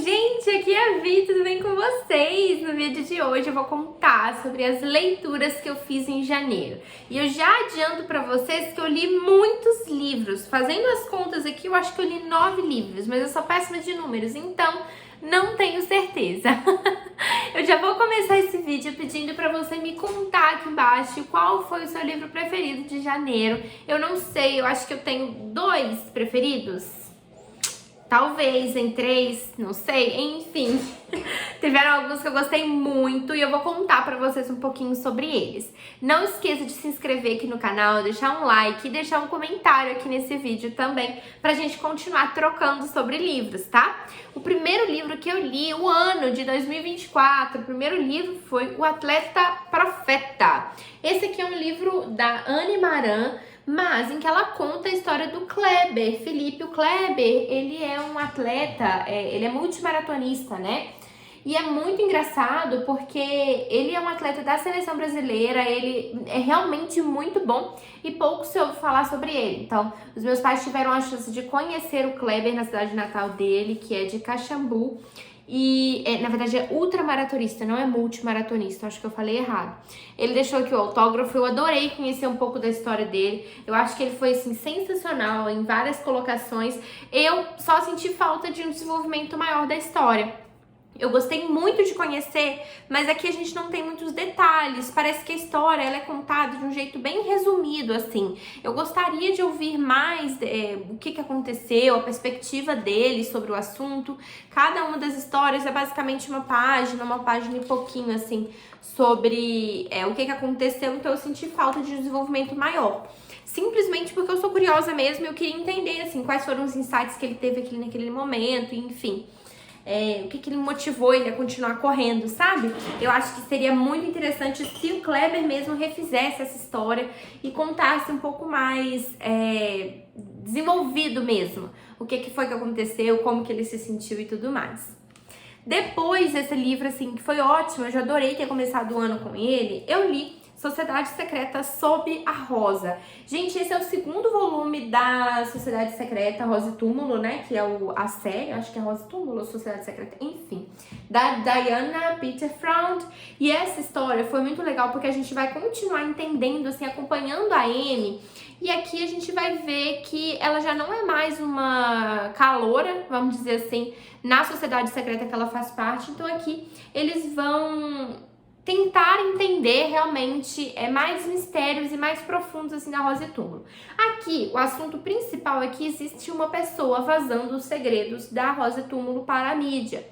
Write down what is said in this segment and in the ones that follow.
gente, aqui é a Vi, tudo bem com vocês? No vídeo de hoje eu vou contar sobre as leituras que eu fiz em janeiro. E eu já adianto pra vocês que eu li muitos livros. Fazendo as contas aqui, eu acho que eu li 9 livros, mas eu sou péssima de números, então não tenho certeza. Eu já vou começar esse vídeo pedindo pra você me contar aqui embaixo qual foi o seu livro preferido de janeiro. Eu não sei, eu acho que eu tenho 2 preferidos. Talvez em 3, não sei, enfim. Tiveram alguns que eu gostei muito e eu vou contar pra vocês um pouquinho sobre eles. Não esqueça de se inscrever aqui no canal, deixar um like e deixar um comentário aqui nesse vídeo também pra gente continuar trocando sobre livros, tá? O primeiro livro que eu li, o ano de 2024, o primeiro livro foi O Atleta Profeta. Esse aqui é um livro da Anne Maran, mas em que ela conta a história do Kleber, Felipe. O Kleber, ele é um atleta, ele é multimaratonista, né? E é muito engraçado porque ele é um atleta da seleção brasileira, ele é realmente muito bom e pouco se ouve falar sobre ele. Então, os meus pais tiveram a chance de conhecer o Kleber na cidade natal dele, que é de Caxambu. E, na verdade, é ultramaratonista, não é multimaratonista, acho que eu falei errado. Ele deixou aqui o autógrafo, eu adorei conhecer um pouco da história dele. Eu acho que ele foi, assim, sensacional em várias colocações. Eu só senti falta de um desenvolvimento maior da história. Eu gostei muito de conhecer, mas aqui a gente não tem muitos detalhes. Parece que a história ela é contada de um jeito bem resumido, assim. Eu gostaria de ouvir mais o que aconteceu, a perspectiva dele sobre o assunto. Cada uma das histórias é basicamente uma página e pouquinho, assim, sobre o que aconteceu. Então eu senti falta de um desenvolvimento maior. Simplesmente porque eu sou curiosa mesmo e eu queria entender, assim, quais foram os insights que ele teve aqui naquele momento, enfim. O que ele motivou ele a continuar correndo, sabe? Eu acho que seria muito interessante se o Kleber mesmo refizesse essa história e contasse um pouco mais desenvolvido mesmo. O que foi que aconteceu, como que ele se sentiu e tudo mais. Depois desse livro, assim, que foi ótimo, eu já adorei ter começado o ano com ele, eu li Sociedade Secreta Sob a Rosa. Gente, esse é o 2º volume da Sociedade Secreta Rosa e Túmulo, né? Que é a série, acho que é Rosa e Túmulo ou Sociedade Secreta, enfim. Da Diana Peterfround. E essa história foi muito legal porque a gente vai continuar entendendo, assim, acompanhando a Amy. E aqui a gente vai ver que ela já não é mais uma caloura, vamos dizer assim, na Sociedade Secreta que ela faz parte. Então aqui eles vão tentar entender realmente mais mistérios e mais profundos assim da Rosa e Túmulo. Aqui, o assunto principal é que existe uma pessoa vazando os segredos da Rosa e Túmulo para a mídia.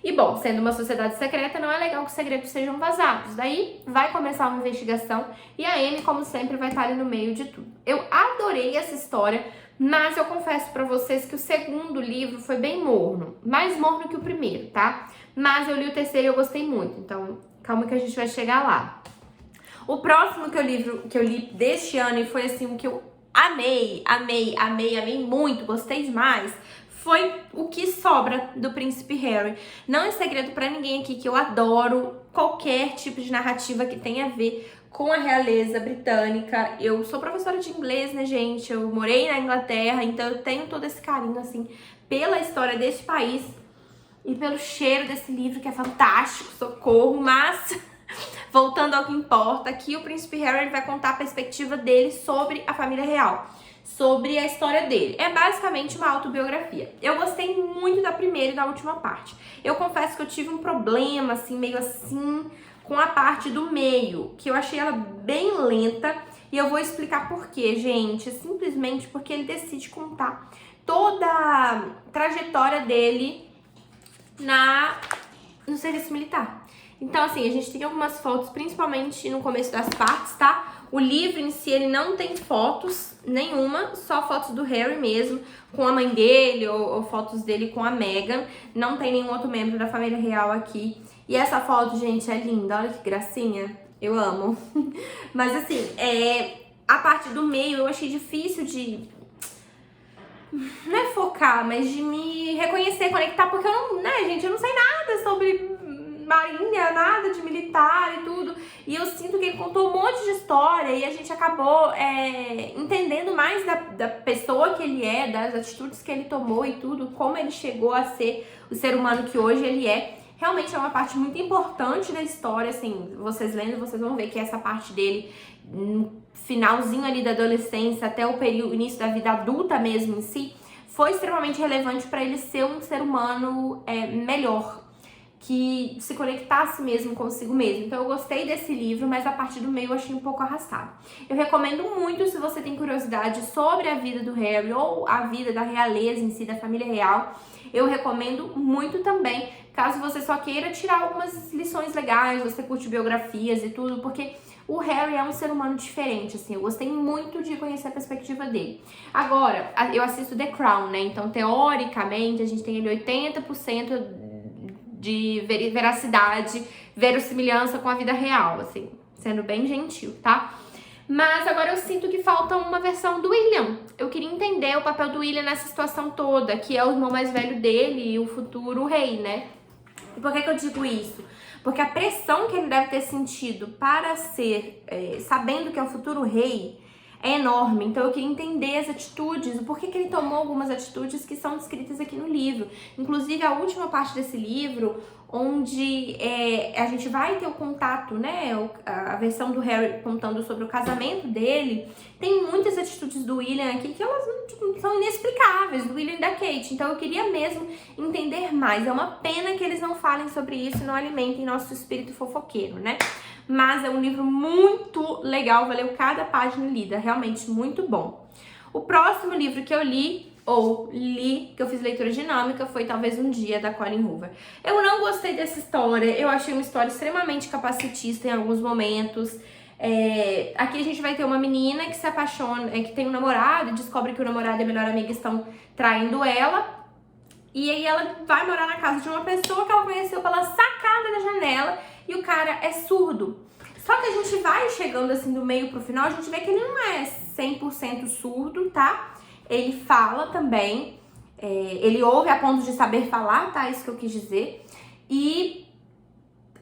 E bom, sendo uma sociedade secreta, não é legal que os segredos sejam vazados. Daí vai começar uma investigação e a Amy, como sempre, vai estar ali no meio de tudo. Eu adorei essa história, mas eu confesso pra vocês que o 2º livro foi bem morno. Mais morno que o primeiro, tá? Mas eu li o 3º e eu gostei muito, então calma que a gente vai chegar lá. O próximo que eu li deste ano e foi assim o que eu amei muito, gostei demais, foi O Que Sobra, do Príncipe Harry. Não é segredo pra ninguém aqui que eu adoro qualquer tipo de narrativa que tenha a ver com a realeza britânica. Eu sou professora de inglês, né, gente? Eu morei na Inglaterra, então eu tenho todo esse carinho, assim, pela história desse país e pelo cheiro desse livro, que é fantástico, socorro. Mas, voltando ao que importa, aqui o Príncipe Harry ele vai contar a perspectiva dele sobre a família real, sobre a história dele. É basicamente uma autobiografia. Eu gostei muito da primeira e da última parte. Eu confesso que eu tive um problema, assim, meio assim, com a parte do meio, que eu achei ela bem lenta, e eu vou explicar por quê, gente. Simplesmente porque ele decide contar toda a trajetória dele no serviço militar. Então, assim, a gente tem algumas fotos, principalmente no começo das partes, tá? O livro em si, ele não tem fotos nenhuma, só fotos do Harry mesmo, com a mãe dele ou fotos dele com a Meghan. Não tem nenhum outro membro da família real aqui. E essa foto, gente, é linda, olha que gracinha. Eu amo. Mas, assim, a parte do meio eu achei difícil de... não é focar, mas de me reconhecer, conectar, porque eu não, né, gente, eu não sei nada sobre marinha, nada de militar e tudo. E eu sinto que ele contou um monte de história e a gente acabou entendendo mais da pessoa que ele é, das atitudes que ele tomou e tudo, como ele chegou a ser o ser humano que hoje ele é. Realmente é uma parte muito importante da história, assim, vocês lendo, vocês vão ver que essa parte dele, no finalzinho ali da adolescência até o início da vida adulta mesmo em si, foi extremamente relevante para ele ser um ser humano melhor, que se conectasse mesmo consigo mesmo. Então eu gostei desse livro, mas a parte do meio eu achei um pouco arrastado. Eu recomendo muito, se você tem curiosidade sobre a vida do Harry ou a vida da realeza em si, da família real, eu recomendo muito também, caso você só queira tirar algumas lições legais, você curte biografias e tudo, porque o Harry é um ser humano diferente, assim, eu gostei muito de conhecer a perspectiva dele. Agora, eu assisto The Crown, né, então teoricamente a gente tem ali 80% de veracidade, verossimilhança com a vida real, assim, sendo bem gentil, tá? Mas agora eu sinto que falta uma versão do William. Eu queria entender o papel do William nessa situação toda, que é o irmão mais velho dele e o futuro rei, né? E por que eu digo isso? Porque a pressão que ele deve ter sentido para ser, sabendo que é o futuro rei, é enorme. Então eu queria entender as atitudes, o porquê que ele tomou algumas atitudes que são descritas aqui no livro. Inclusive a última parte desse livro, onde a gente vai ter o contato, né, a versão do Harry contando sobre o casamento dele, tem muitas atitudes do William aqui que elas são inexplicáveis, do William e da Kate. Então eu queria mesmo entender mais. É uma pena que eles não falem sobre isso e não alimentem nosso espírito fofoqueiro, né? Mas é um livro muito legal, valeu cada página lida, realmente muito bom. O próximo livro que eu li, que eu fiz leitura dinâmica, foi Talvez Um Dia, da Colleen Hoover. Eu não gostei dessa história, eu achei uma história extremamente capacitista em alguns momentos. Aqui a gente vai ter uma menina que se apaixona, que tem um namorado e descobre que o namorado e a melhor amiga estão traindo ela. E aí ela vai morar na casa de uma pessoa que ela conheceu pela sacada da janela e o cara é surdo. Só que a gente vai chegando assim do meio pro final, a gente vê que ele não é 100% surdo, tá? Ele fala também, ele ouve a ponto de saber falar, tá? Isso que eu quis dizer. E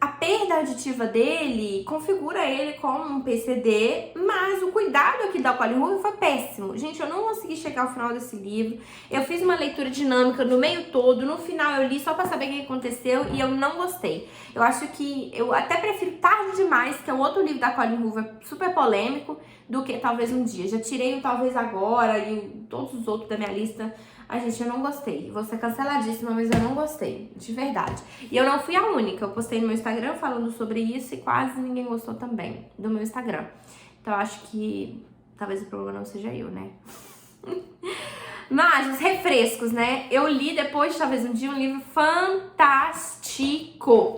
a perda auditiva dele configura ele como um PCD, mas o cuidado aqui da Colleen Hoover foi péssimo. Gente, eu não consegui chegar ao final desse livro. Eu fiz uma leitura dinâmica no meio todo, no final eu li só pra saber o que aconteceu e eu não gostei. Eu acho que eu até prefiro Tarde Demais, que é um outro livro da Colleen Hoover super polêmico, do que Talvez Um Dia. Já tirei o Talvez Agora e todos os outros da minha lista. Gente, eu não gostei. Vou ser canceladíssima, mas eu não gostei. De verdade. E eu não fui a única. Eu postei no meu Instagram falando sobre isso e quase ninguém gostou também do meu Instagram. Então, eu acho que talvez o problema não seja eu, né? Mas, os refrescos, né? Eu li depois de Talvez Um Dia um livro fantástico,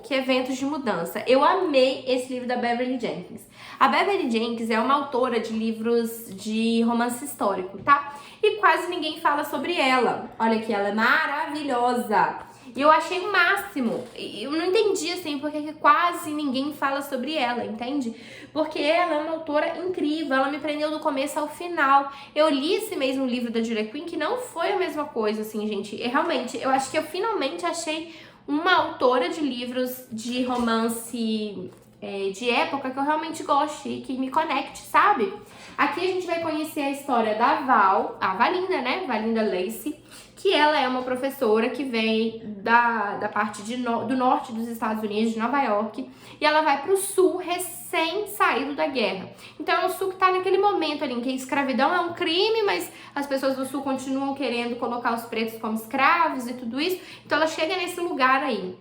que é Ventos de Mudança. Eu amei esse livro da Beverly Jenkins. A Beverly Jenkins é uma autora de livros de romance histórico, tá? E quase ninguém fala sobre ela. Olha aqui, ela é maravilhosa. E eu achei o máximo. Eu não entendi, assim, porque quase ninguém fala sobre ela, entende? Porque ela é uma autora incrível, ela me prendeu do começo ao final. Eu li esse mesmo livro da Julia Quinn, que não foi a mesma coisa, assim, gente. Realmente, eu acho que eu finalmente achei uma autora de livros de romance de época que eu realmente goste e que me conecte, sabe? Aqui a gente vai conhecer a história da a Valinda, né? Valinda Lacey, que ela é uma professora que vem da parte do norte dos Estados Unidos, de Nova York, e ela vai pro sul recém-saído da guerra. Então é um sul que tá naquele momento ali em que a escravidão é um crime, mas as pessoas do sul continuam querendo colocar os pretos como escravos e tudo isso. Então ela chega nesse lugar aí.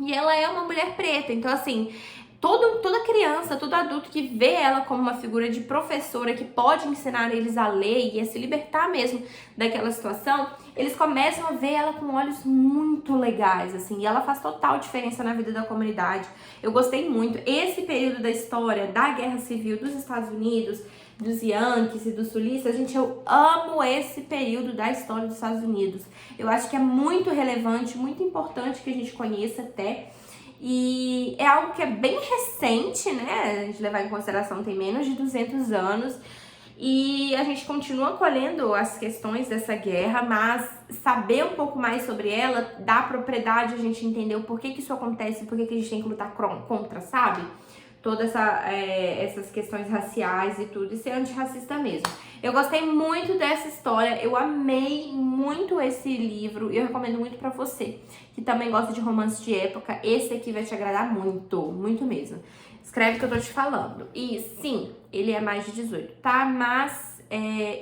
E ela é uma mulher preta, então assim, toda criança, todo adulto que vê ela como uma figura de professora que pode ensinar eles a ler e a se libertar mesmo daquela situação, eles começam a ver ela com olhos muito legais, assim, e ela faz total diferença na vida da comunidade. Eu gostei muito. Esse período da história da Guerra Civil dos Estados Unidos, dos Yankees e dos sulistas, gente, eu amo esse período da história dos Estados Unidos. Eu acho que é muito relevante, muito importante que a gente conheça até. E é algo que é bem recente, né? A gente levar em consideração, tem menos de 200 anos. E a gente continua colhendo as questões dessa guerra, mas saber um pouco mais sobre ela dá propriedade a gente entender o porquê que isso acontece, por que a gente tem que lutar contra, sabe? Todas essas questões raciais e tudo, e ser antirracista mesmo. Eu gostei muito dessa história, eu amei muito esse livro, e eu recomendo muito pra você, que também gosta de romance de época. Esse aqui vai te agradar muito, muito mesmo. Escreve o que eu tô te falando. E sim, ele é mais de 18, tá? Mas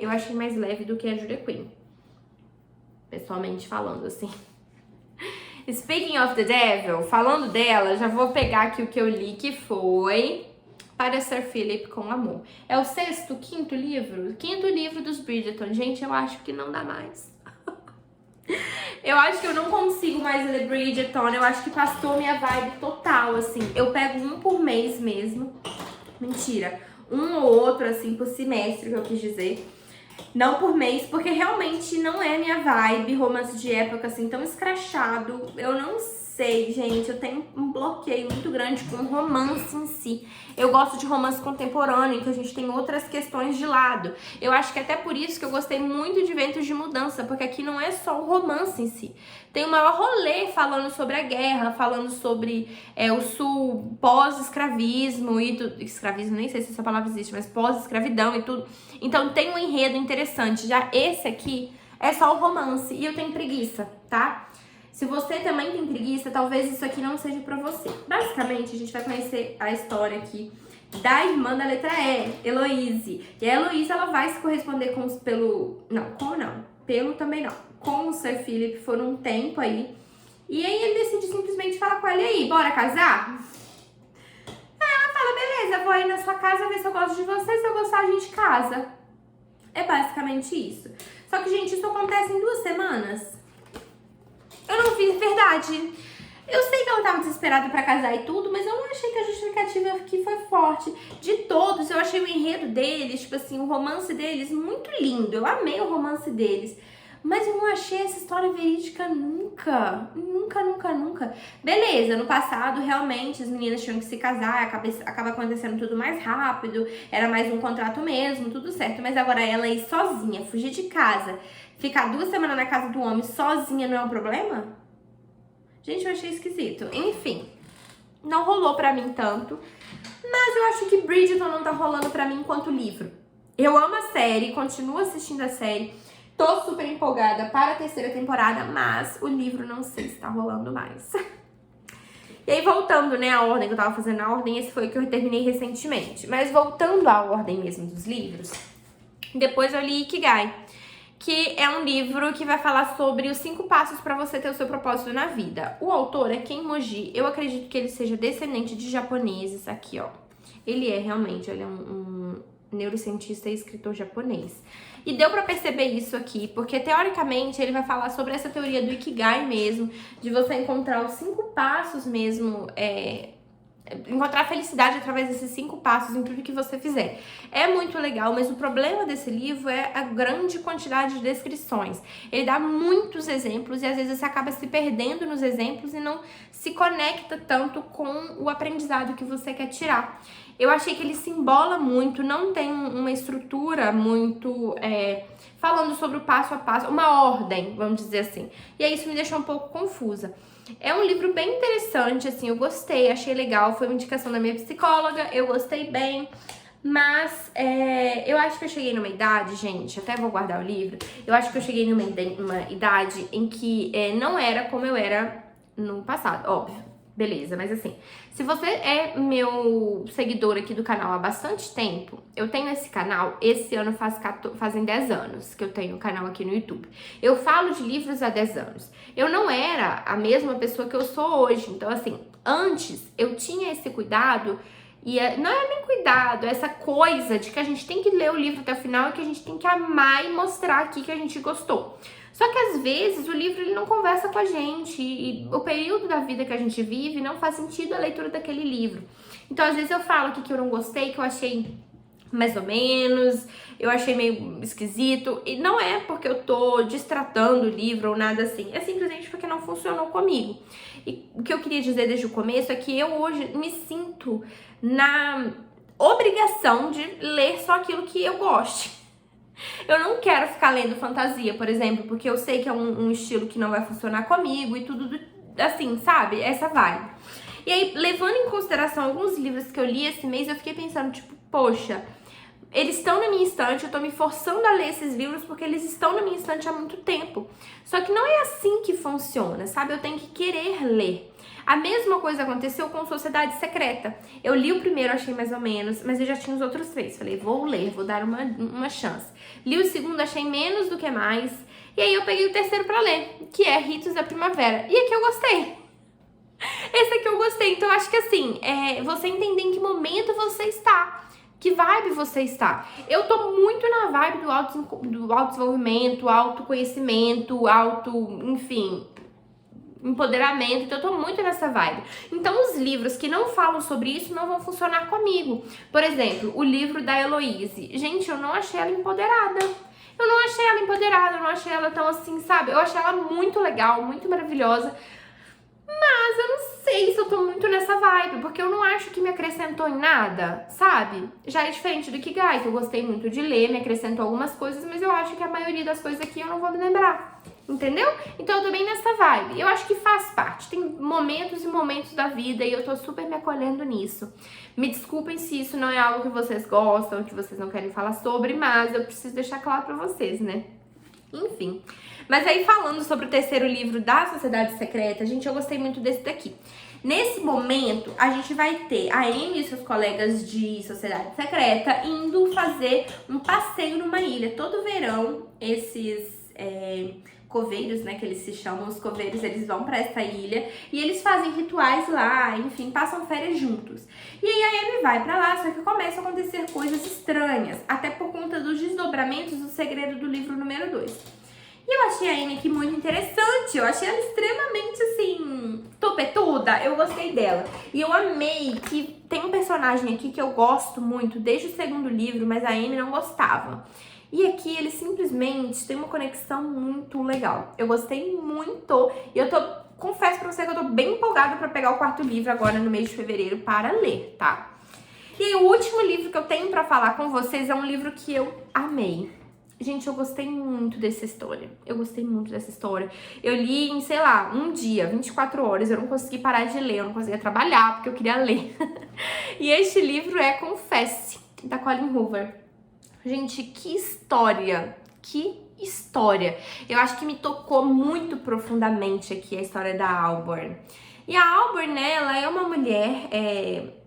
eu achei mais leve do que a Julia Quinn, pessoalmente falando, assim. Speaking of the Devil, falando dela, já vou pegar aqui o que eu li, que foi Para Sir Philip com Amor. É o quinto livro dos Bridgerton. Gente, eu acho que não dá mais. Eu acho que eu não consigo mais ler Bridgerton, eu acho que passou minha vibe total, assim. Eu pego um por mês mesmo, mentira, um ou outro, assim, por semestre, que eu quis dizer. Não por mês, porque realmente não é minha vibe, romance de época, assim, tão escrachado. Eu não sei, gente, eu tenho um bloqueio muito grande com o romance em si. Eu gosto de romance contemporâneo, em que a gente tem outras questões de lado. Eu acho que até por isso que eu gostei muito de Ventos de Mudança, porque aqui não é só o romance em si. Tem o maior rolê falando sobre a guerra, falando sobre o sul pós-escravismo e tudo. Escravismo, nem sei se essa palavra existe, mas pós-escravidão e tudo. Então tem um enredo interessante. Já esse aqui é só o romance e eu tenho preguiça, tá? Se você também tem preguiça, talvez isso aqui não seja pra você. Basicamente, a gente vai conhecer a história aqui da irmã da letra E, Heloise. E a Heloise, ela vai se corresponder com pelo também não. Com o Sir Philip por um tempo aí. E aí ele decide simplesmente falar com ela, e aí, bora casar? Ela fala, beleza, vou aí na sua casa ver se eu gosto de você, se eu gostar a gente casa. É basicamente isso. Só que, gente, isso acontece em 2 semanas. Eu não fiz verdade. Eu sei que ela tava desesperada pra casar e tudo, mas eu não achei que a justificativa aqui foi forte. De todos, eu achei o enredo deles, tipo assim, o romance deles muito lindo. Eu amei o romance deles. Mas eu não achei essa história verídica nunca. Nunca, nunca, nunca. Beleza, no passado, realmente, as meninas tinham que se casar, acaba acontecendo tudo mais rápido, era mais um contrato mesmo, tudo certo. Mas agora ela ir sozinha, fugir de casa, ficar 2 semanas na casa do homem sozinha não é um problema? Gente, eu achei esquisito. Enfim, não rolou pra mim tanto. Mas eu acho que Bridgerton não tá rolando pra mim enquanto livro. Eu amo a série, continuo assistindo a série. Tô super empolgada para a 3ª temporada, mas o livro não sei se tá rolando mais. E aí, voltando, né, a ordem que eu tava fazendo, a ordem, esse foi o que eu terminei recentemente. Mas voltando à ordem mesmo dos livros, depois eu li Ikigai, que é um livro que vai falar sobre os 5 passos para você ter o seu propósito na vida. O autor é Ken Moji, eu acredito que ele seja descendente de japoneses, aqui ó. Ele é realmente, ele é um neurocientista e escritor japonês. E deu pra perceber isso aqui, porque teoricamente ele vai falar sobre essa teoria do Ikigai mesmo, de você encontrar os 5 passos mesmo, encontrar felicidade através desses 5 passos em tudo que você fizer. É muito legal, mas o problema desse livro é a grande quantidade de descrições. Ele dá muitos exemplos e às vezes você acaba se perdendo nos exemplos e não se conecta tanto com o aprendizado que você quer tirar. Eu achei que ele se embola muito, não tem uma estrutura muito falando sobre o passo a passo, uma ordem, vamos dizer assim. E aí isso me deixou um pouco confusa. É um livro bem interessante, assim, eu gostei, achei legal, foi uma indicação da minha psicóloga, eu gostei bem, mas eu acho que eu cheguei numa idade, gente, até vou guardar o livro, eu acho que eu cheguei numa idade em que não era como eu era no passado, óbvio. Beleza, mas assim, se você é meu seguidor aqui do canal há bastante tempo, eu tenho esse canal, esse ano fazem 10 anos que eu tenho o canal aqui no YouTube. Eu falo de livros há 10 anos. Eu não era a mesma pessoa que eu sou hoje, então assim, antes eu tinha esse cuidado, e não é nem cuidado, é essa coisa de que a gente tem que ler o livro até o final e que a gente tem que amar e mostrar aqui que a gente gostou. Só que às vezes o livro ele não conversa com a gente e o período da vida que a gente vive não faz sentido a leitura daquele livro. Então às vezes eu falo aqui que eu não gostei, que eu achei mais ou menos, eu achei meio esquisito, e não é porque eu tô destratando o livro ou nada assim, é simplesmente porque não funcionou comigo. E o que eu queria dizer desde o começo é que eu hoje me sinto obrigação de ler só aquilo que eu goste. Eu não quero ficar lendo fantasia, por exemplo, porque eu sei que é um estilo que não vai funcionar comigo e tudo assim, sabe? Essa vibe. E aí, levando em consideração alguns livros que eu li esse mês, eu fiquei pensando, tipo, poxa, eles estão na minha estante, eu tô me forçando a ler esses livros porque eles estão na minha estante há muito tempo. Só que não é assim que funciona, sabe? Eu tenho que querer ler. A mesma coisa aconteceu com Sociedade Secreta. Eu li o primeiro, achei mais ou menos, mas eu já tinha os outros 3. Falei, vou ler, vou dar uma chance. Li o segundo, achei menos do que mais. E aí eu peguei o terceiro pra ler, que é Ritos da Primavera. E aqui eu gostei. Esse aqui eu gostei. Então, eu acho que assim, você entender em que momento você está. Que vibe você está? Eu tô muito na vibe do autodesenvolvimento, autoconhecimento, enfim, empoderamento. Então, eu tô muito nessa vibe. Então, os livros que não falam sobre isso não vão funcionar comigo. Por exemplo, o livro da Heloise. Gente, eu não achei ela empoderada. Eu não achei ela tão assim, sabe? Eu achei ela muito legal, muito maravilhosa. Mas eu não sei se eu tô muito nessa vibe, porque eu não acho que me acrescentou em nada, sabe? Já é diferente do Ikigai, que eu gostei muito de ler, me acrescentou algumas coisas, mas eu acho que a maioria das coisas aqui eu não vou me lembrar, entendeu? Então eu tô bem nessa vibe. Eu acho que faz parte, tem momentos e momentos da vida e eu tô super me acolhendo nisso. Me desculpem se isso não é algo que vocês gostam, que vocês não querem falar sobre, mas eu preciso deixar claro pra vocês, né? Enfim. Mas aí, falando sobre o terceiro livro da Sociedade Secreta, gente, eu gostei muito desse daqui. Nesse momento, a gente vai ter a Amy e seus colegas de Sociedade Secreta indo fazer um passeio numa ilha. Todo verão, esses coveiros, né, que eles se chamam, os coveiros, eles vão pra essa ilha e eles fazem rituais lá, enfim, passam férias juntos. E aí a Amy vai pra lá, só que começam a acontecer coisas estranhas, até por conta dos desdobramentos do segredo do livro número 2. E eu achei a Amy aqui muito interessante, eu achei ela extremamente, assim, topetuda, eu gostei dela. E eu amei que tem um personagem aqui que eu gosto muito desde o segundo livro, mas a Amy não gostava. E aqui ele simplesmente tem uma conexão muito legal. Eu gostei muito e eu confesso pra você que eu tô bem empolgada pra pegar o quarto livro agora no mês de fevereiro para ler, tá? E aí, o último livro que eu tenho pra falar com vocês é um livro que eu amei. Gente, eu gostei muito dessa história. Eu li em, sei lá, um dia, 24 horas. Eu não consegui parar de ler, eu não conseguia trabalhar porque eu queria ler. E este livro é Confesse, da Colleen Hoover. Gente, que história! Que história! Eu acho que me tocou muito profundamente aqui a história da Auburn. E a Auburn, né, ela é uma mulher,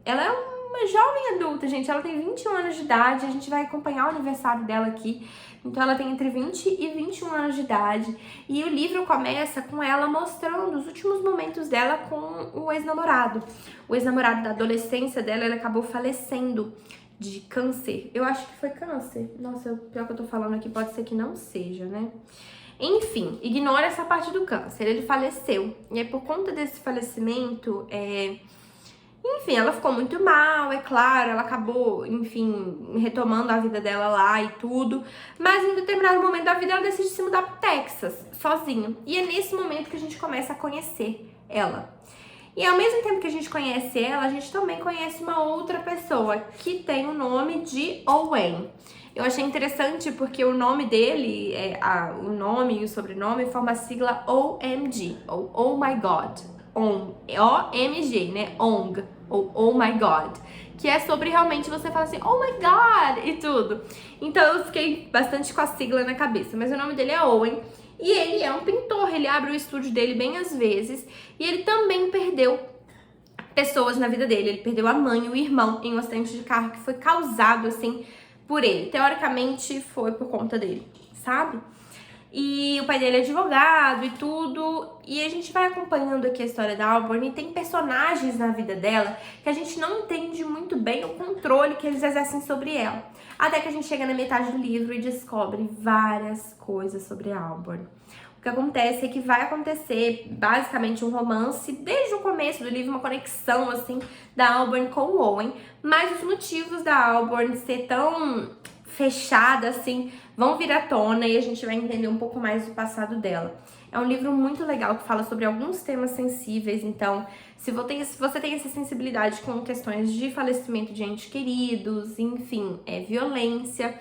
ela é uma jovem adulta, gente. Ela tem 21 anos de idade, a gente vai acompanhar o aniversário dela aqui. Então ela tem entre 20 e 21 anos de idade. E o livro começa com ela mostrando os últimos momentos dela com o ex-namorado. O ex-namorado da adolescência dela, ele acabou falecendo de câncer. Eu acho que foi câncer. Nossa, pior que eu tô falando aqui, pode ser que não seja, né? Enfim, ignora essa parte do câncer. Ele faleceu. E aí, por conta desse falecimento, enfim, ela ficou muito mal, é claro, ela acabou, enfim, retomando a vida dela lá e tudo. Mas em determinado momento da vida ela decide se mudar pro Texas, sozinha. E é nesse momento que a gente começa a conhecer ela. E ao mesmo tempo que a gente conhece ela, a gente também conhece uma outra pessoa que tem o nome de Owen. Eu achei interessante porque o nome dele, o nome e o sobrenome formam a sigla OMG, ou Oh My God. O-M-G, né? ONG, ou Oh My God, que é sobre realmente você falar assim, oh my God, e tudo. Então eu fiquei bastante com a sigla na cabeça, mas o nome dele é Owen, e ele é um pintor, ele abre o estúdio dele bem às vezes, e ele também perdeu pessoas na vida dele, ele perdeu a mãe e o irmão em um acidente de carro que foi causado, assim, por ele. Teoricamente foi por conta dele, sabe? E o pai dele é advogado e tudo. E a gente vai acompanhando aqui a história da Auburn. E tem personagens na vida dela que a gente não entende muito bem o controle que eles exercem sobre ela. Até que a gente chega na metade do livro e descobre várias coisas sobre a Auburn. O que acontece é que vai acontecer basicamente um romance desde o começo do livro, uma conexão assim da Auburn com o Owen. Mas os motivos da Auburn ser tão fechada assim vão vir à tona e a gente vai entender um pouco mais do passado dela. É um livro muito legal que fala sobre alguns temas sensíveis, então se você tem essa sensibilidade com questões de falecimento de entes queridos, enfim, violência,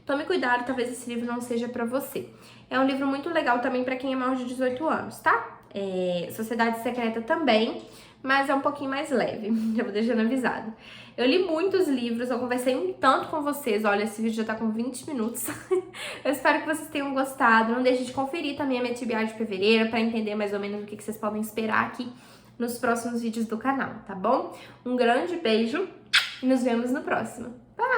tome cuidado, talvez esse livro não seja pra você. É um livro muito legal também pra quem é maior de 18 anos, tá? Sociedade Secreta também, mas é um pouquinho mais leve, já vou deixando avisado. Eu li muitos livros, eu conversei um tanto com vocês, olha, esse vídeo já tá com 20 minutos. Eu espero que vocês tenham gostado, não deixe de conferir também a minha TBR de fevereiro pra entender mais ou menos o que vocês podem esperar aqui nos próximos vídeos do canal, tá bom? Um grande beijo e nos vemos no próximo. Bye!